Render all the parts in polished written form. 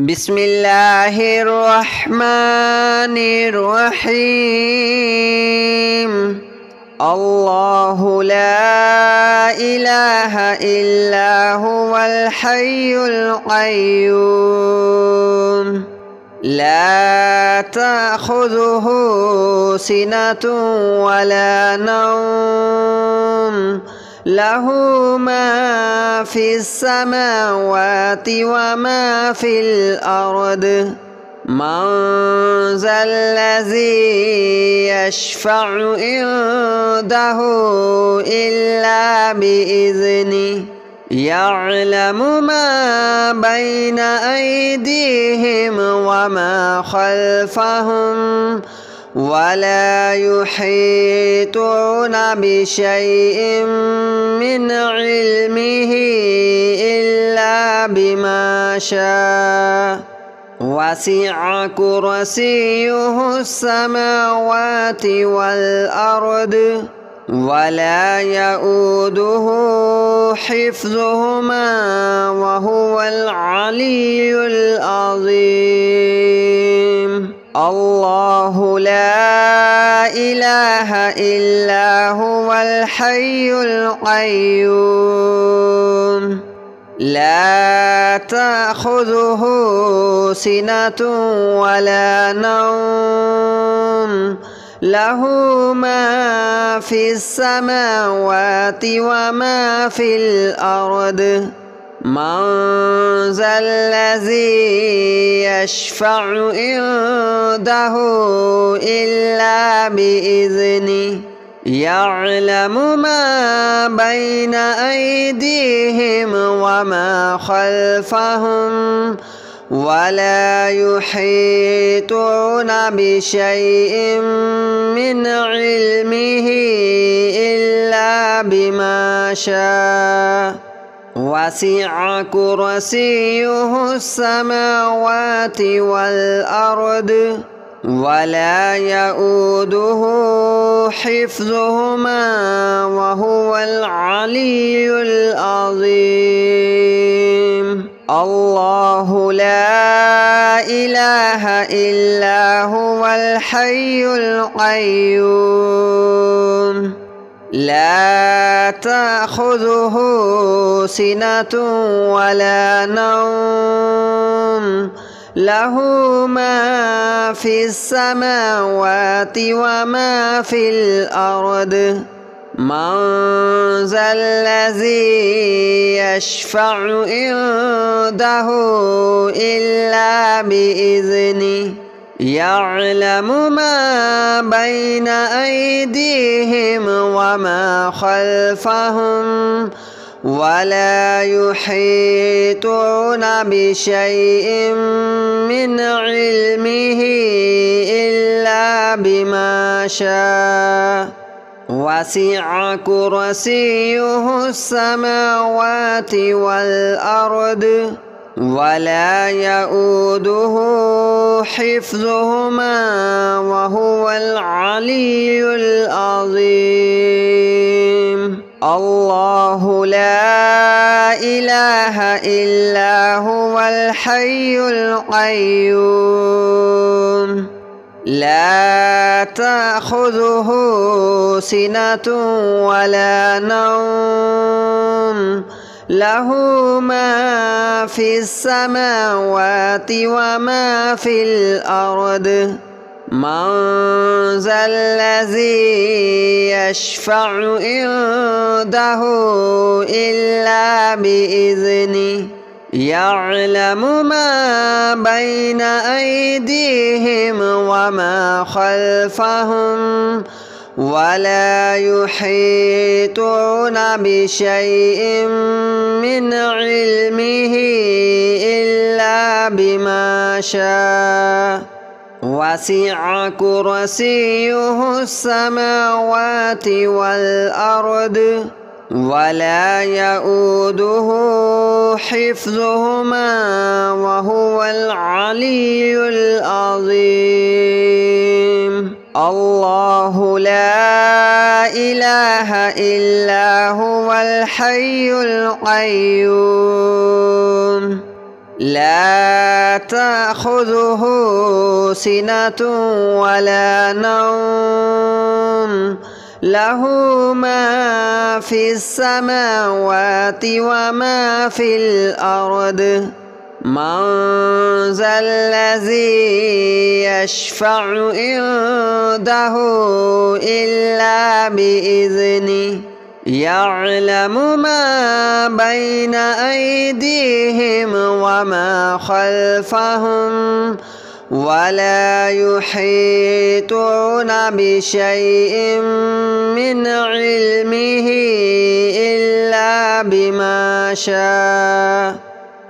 بسم الله الرحمن الرحيم. الله لا إله إلا هو الحي القيوم لا تأخذه سنة ولا نوم له ما في السماوات وما في الأرض من ذا الذي يشفع عنده إلا بإذنه يعلم ما بين أيديهم وما خلفهم ولا يحيطون بشيء من علمه إلا بما شاء وسع كرسيه السماوات والأرض ولا يؤوده حفظهما وهو العلي العظيم. الله لا إله إلا هو الحي القيوم لا تأخذه سنة ولا نوم له ما في السماوات وما في الأرض من ذا الذي يشفع عنده إلا بإذنه يعلم ما بين أيديهم وما خلفهم ولا يحيطون بشيء من علمه إلا بما شاء وسع كرسيه السماوات والأرض ولا يؤوده حفظهما وهو العلي العظيم. الله لا إله إلا هو الحي القيوم لا تأخذه سنة ولا نوم له ما في السماوات وما في الأرض من ذا الذي يشفع عنده إلا بإذنه يعلم ما بين أيديهم وما خلفهم ولا يحيطون بشيء من علمه إلا بما شاء وسع كرسيه السماوات والأرض ولا يؤوده حفظهما وهو العلي العظيم. الله لا إله إلا هو الحي القيوم لا تأخذه سنة ولا نوم له ما في السماوات وما في الأرض من ذا الذي يشفع عنده إلا بإذنه يعلم ما بين أيديهم وما خلفهم ولا يحيطون بشيء من علمه إلا بما شاء وسع كرسيه السماوات والأرض ولا يؤوده حفظهما وهو العلي العظيم. الله لا إله إلا هو الحي القيوم لا تأخذه سنة ولا نوم له ما في السماوات وما في الأرض من ذا الذي يشفع عنده إلا بإذنه يعلم ما بين أيديهم وما خلفهم ولا يحيطون بشيء من علمه إلا بما شاء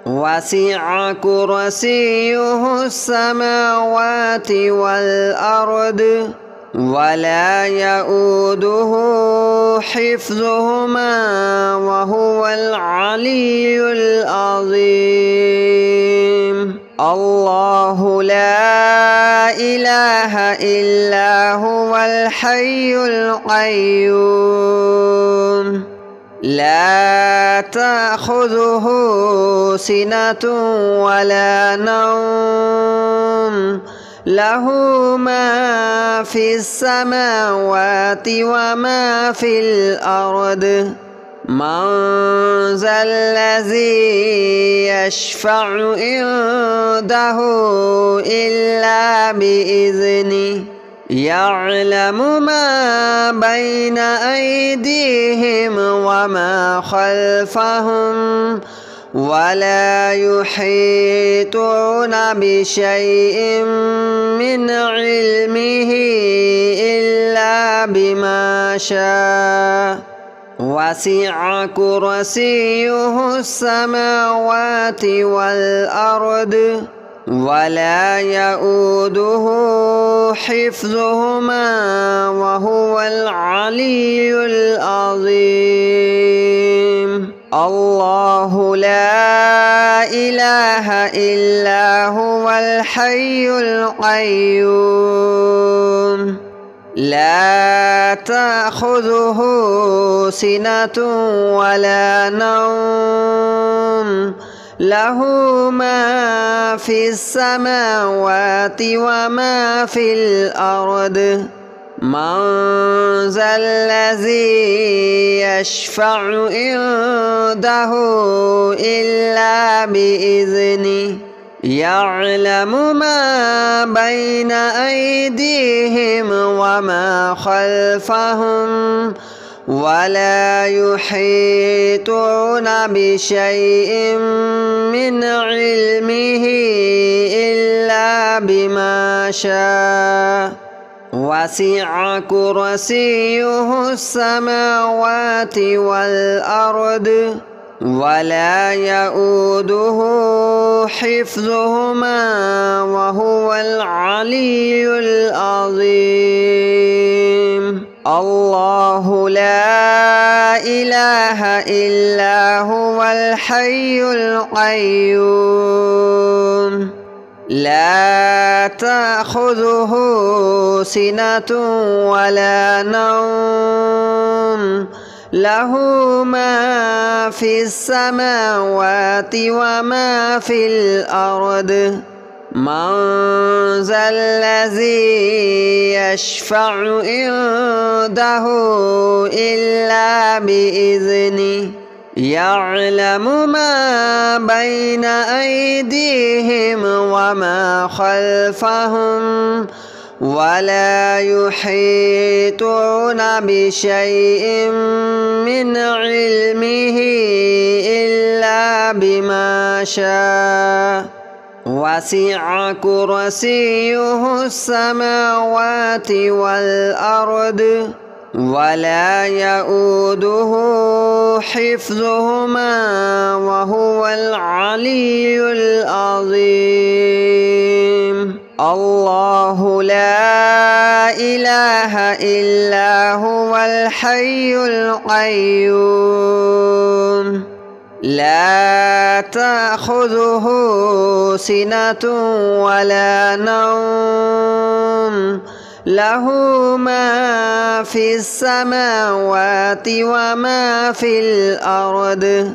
وسع كرسيه السماوات والأرض ولا يؤوده حفظهما وهو العلي العظيم الله لا إله إلا هو الحي القيوم لا تأخذه سنة ولا نوم له ما في السماوات وما في الأرض من ذا الذي يشفع عنده إلا بإذنه يعلم ما بين أيديهم وما خلفهم ولا يحيطون بشيء من علمه إلا بما شاء وسع كرسيه السماوات والأرض ولا يؤوده حفظهما وهو العلي العظيم الله لا إله إلا هو الحي القيوم لا تأخذه سنة ولا نوم له ما في السماوات وما في الأرض من ذا الذي يشفع عنده إلا بإذنه يعلم ما بين أيديهم وما خلفهم ولا يحيطون بشيء من علمه إلا بما شاء وسع كرسيه السماوات والأرض ولا يؤوده حفظهما وهو العلي العظيم الله لا إله إلا هو الحي القيوم لا تأخذه سنة ولا نوم له ما في السماوات وما في الأرض من ذا الذي يشفع عنده إلا بإذنه يعلم ما بين أيديهم وما خلفهم ولا يحيطون بشيء من علمه إلا بما شاء وسع كرسيه السماوات والأرض ولا يؤوده حفظهما وهو العلي العظيم الله لا إله إلا هو الحي القيوم لا تأخذه سنة ولا نوم له ما في السماوات وما في الأرض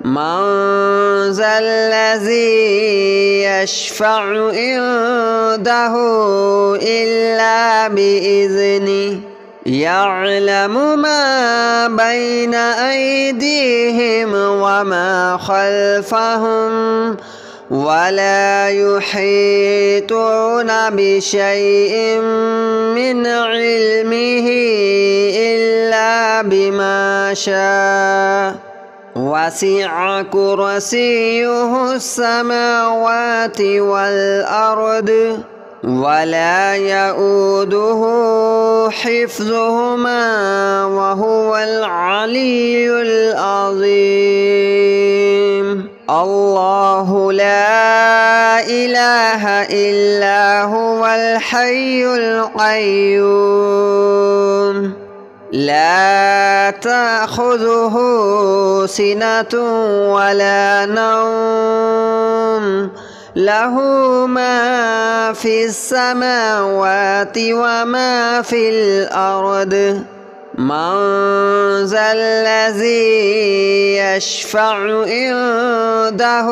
من ذا الذي يشفع عنده إلا بإذنه يعلم ما بين أيديهم وما خلفهم ولا يحيطون بشيء من علمه إلا بما شاء وسع كرسيه السماوات والأرض ولا يؤوده حفظهما وهو العلي العظيم الله لا إله إلا هو الحي القيوم لا تأخذه سنة ولا نوم له ما في السماوات وما في الأرض من ذا الذي يشفع عنده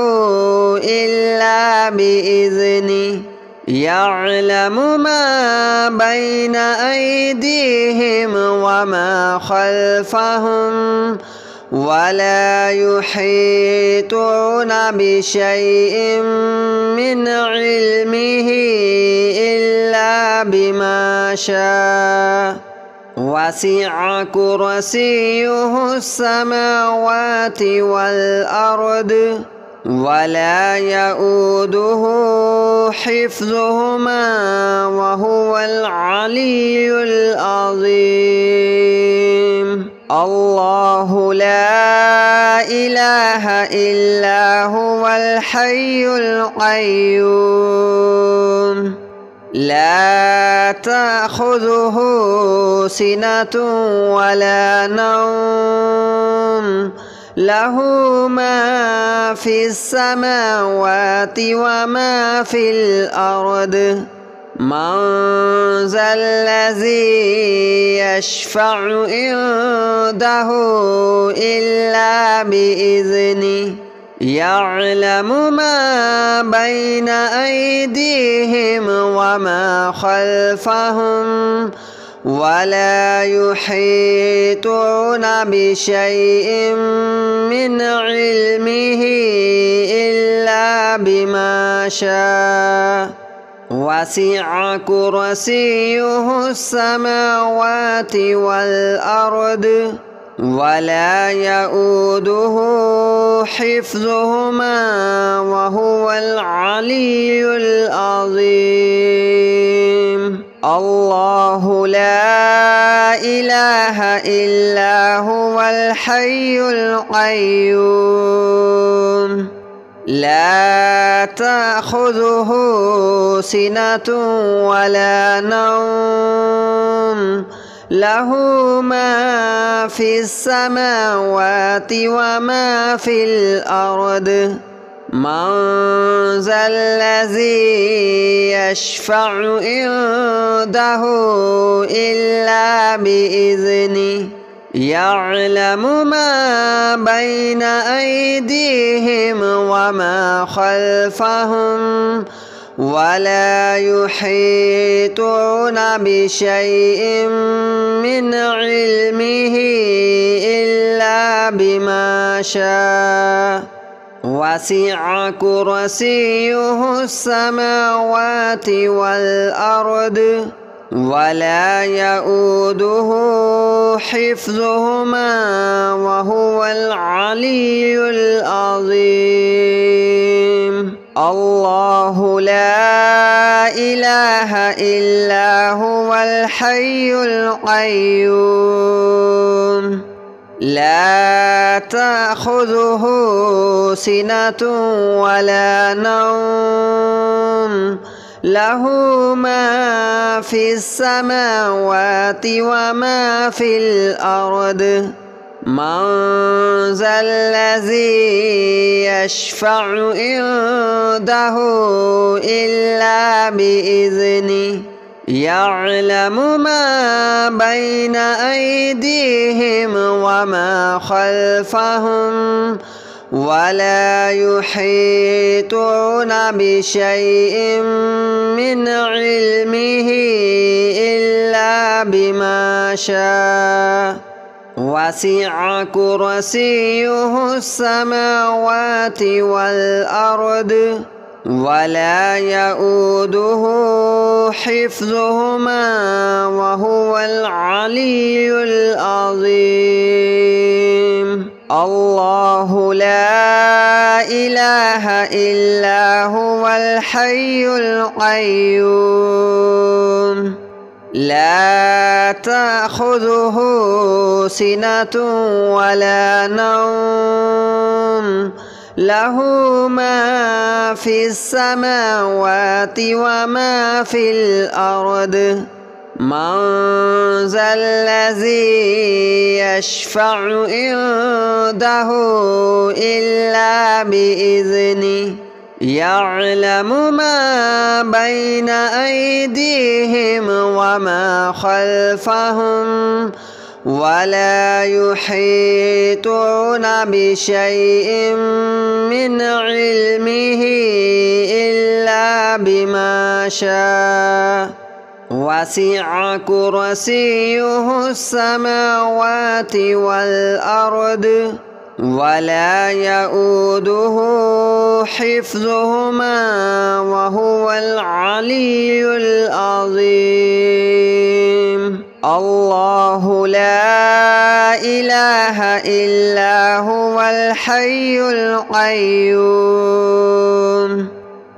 إلا بإذنه يعلم ما بين أيديهم وما خلفهم ولا يحيطون بشيء من علمه إلا بما شاء وسع كرسيه السماوات والأرض ولا يؤوده حفظهما وهو العلي العظيم الله لا إله إلا هو الحي القيوم لا تأخذه سنة ولا نوم له ما في السماوات وما في الأرض من ذا الذي يشفع عنده إلا بإذنه يعلم ما بين أيديهم وما خلفهم ولا يحيطون بشيء من علمه إلا بما شاء وسع كرسيه السماوات والأرض ولا يؤوده حفظهما وهو العلي العظيم الله لا إله إلا هو الحي القيوم لا تأخذه سنة ولا نوم له ما في السماوات وما في الأرض من ذا الذي يشفع عنده إلا بإذنه يعلم ما بين أيديهم وما خلفهم ولا يحيطون بشيء من علمه إلا بما شاء وسع كرسيه السماوات والأرض ولا يؤوده حفظهما وهو العلي العظيم الله لا إله إلا هو الحي القيوم لا تأخذه سنة ولا نوم له ما في السماوات وما في الأرض من ذا الذي يشفع عنده إلا بإذنه يعلم ما بين أيديهم وما خلفهم ولا يحيطون بشيء من علمه إلا بما شاء وسع كرسيه السماوات والأرض ولا يؤوده حفظهما وهو العلي العظيم الله لا إله إلا هو الحي القيوم لا تأخذه سنة ولا نوم له ما في السماوات وما في الأرض من ذا الذي يشفع عنده إلا بإذنه يعلم ما بين أيديهم وما خلفهم ولا يحيطون بشيء من علمه إلا بما شاء وسع كرسيه السماوات والأرض ولا يؤوده حفظهما وهو العلي العظيم الله لا إله إلا هو الحي القيوم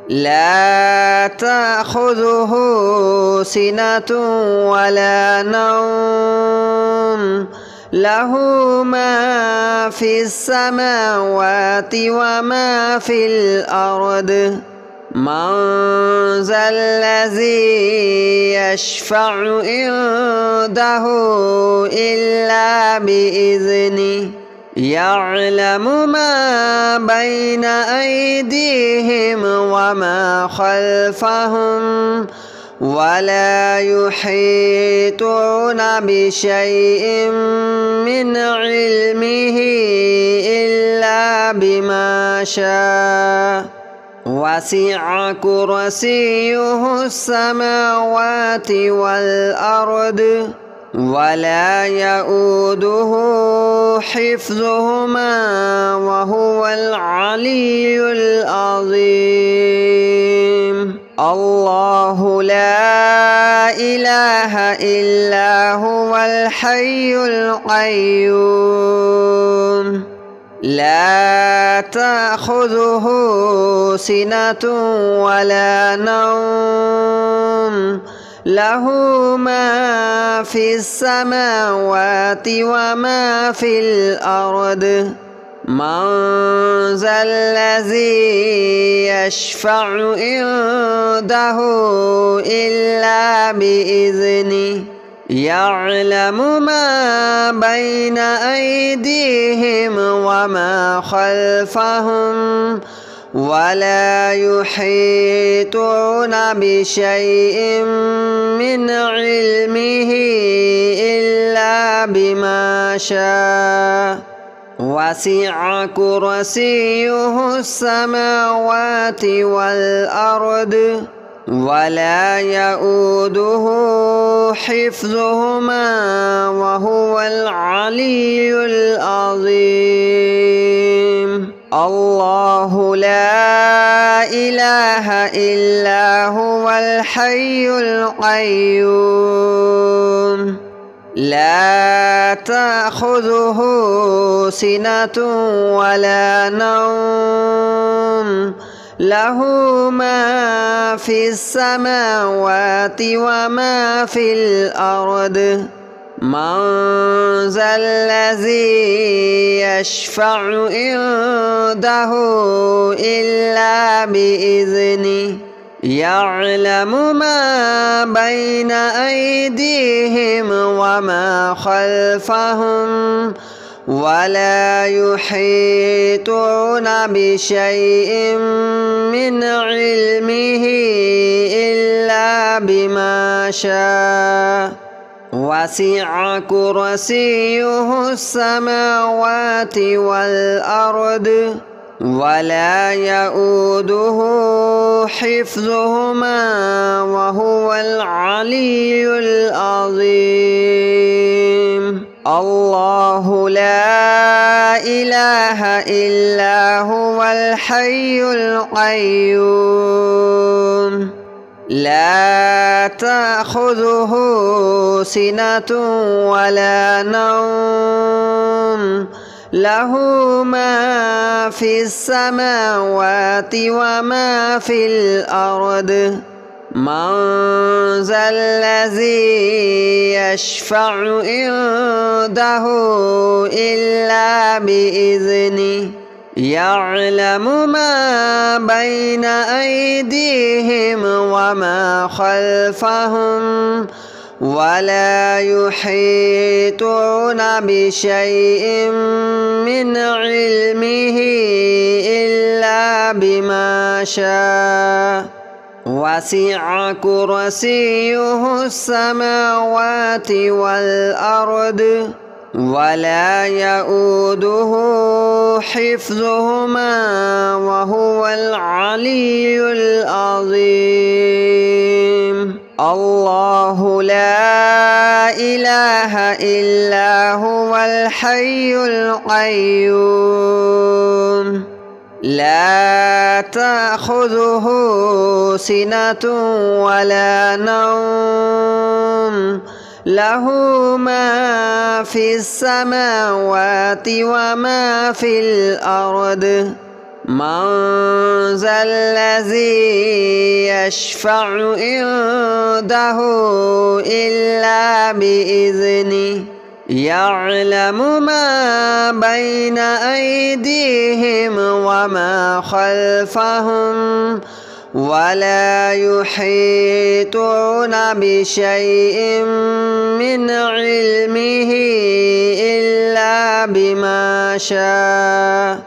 لا تأخذه سنة ولا نوم له ما في السماوات وما في الأرض من ذا الذي يشفع عنده إلا بإذنه يعلم ما بين أيديهم وما خلفهم ولا يحيطون بشيء من علمه إلا بما شاء وسع كرسيه السماوات والأرض ولا يؤوده حفظهما وهو العلي العظيم الله لا إله إلا هو الحي القيوم لا تأخذه سنة ولا نوم له ما في السماوات وما في الأرض من ذا الذي يشفع عنده إلا بإذنه يعلم ما بين أيديهم وما خلفهم ولا يحيطون بشيء من علمه إلا بما شاء وسع كرسيه السماوات والأرض ولا يؤوده حفظهما وهو العلي العظيم الله لا إله إلا هو الحي القيوم لا تأخذه سنة ولا نوم له ما في السماوات وما في الأرض من ذا الذي يشفع عنده إلا بإذنه يعلم ما بين أيديهم وما خلفهم ولا يحيطون بشيء من علمه إلا بما شاء وسع كرسيه السماوات والأرض ولا يؤوده حفظهما وهو العلي العظيم. الله لا إله إلا هو الحي القيوم لا تأخذه سنة ولا نوم له ما في السماوات وما في الأرض من ذا الذي يشفع عنده إلا بإذنه يعلم ما بين أيديهم وما خلفهم ولا يحيطون بشيء من علمه إلا بما شاء وسع كرسيه السماوات والأرض ولا يؤوده حفظهما وهو العلي العظيم. الله لا إله إلا هو الحي القيوم لا تأخذه سنة ولا نوم له ما في السماوات وما في الأرض من ذا الذي يشفع عنده إلا بإذنه يعلم ما بين أيديهم وما خلفهم ولا يحيطون بشيء من علمه إلا بما شاء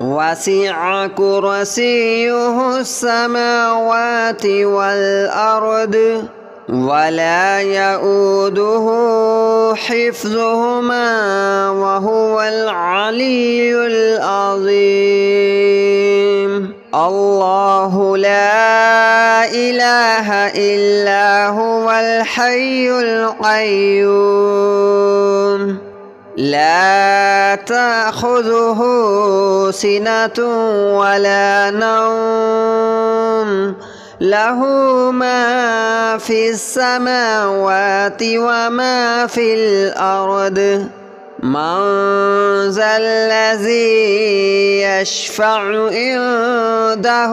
وسع كرسيه السماوات والأرض ولا يؤوده حفظهما وهو العلي العظيم. الله لا إله إلا هو الحي القيوم لا تأخذه سنة ولا نوم له ما في السماوات وما في الأرض من ذا الذي يشفع عنده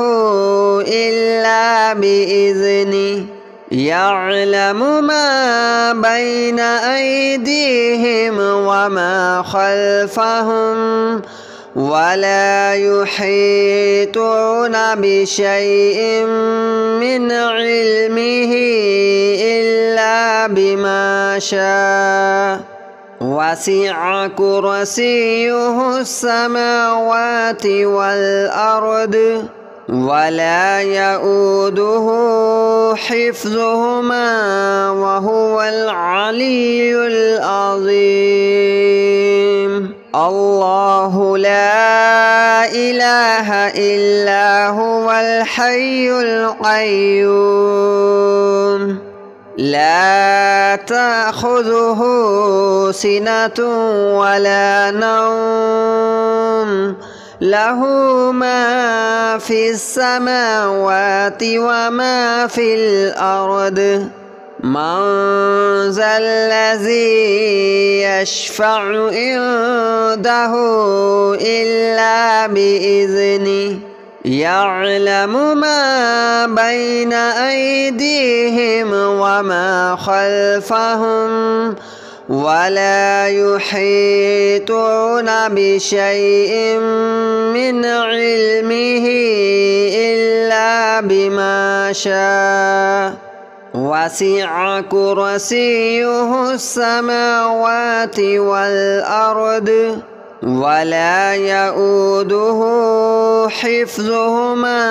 إلا بإذنه يعلم ما بين أيديهم وما خلفهم ولا يحيطون بشيء من علمه إلا بما شاء وسع كرسيه السماوات والأرض ولا يؤوده حفظهما وهو العلي العظيم. الله لا إله إلا هو الحي القيوم لا تأخذه سنة ولا نوم له ما في السماوات وما في الأرض من ذا الذي يشفع عنده إلا بإذنه يعلم ما بين أيديهم وما خلفهم ولا يحيطون بشيء من علمه إلا بما شاء وسع كرسيه السماوات والأرض ولا يؤوده حفظهما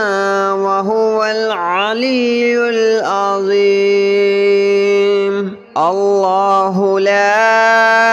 وهو العلي العظيم. الله لا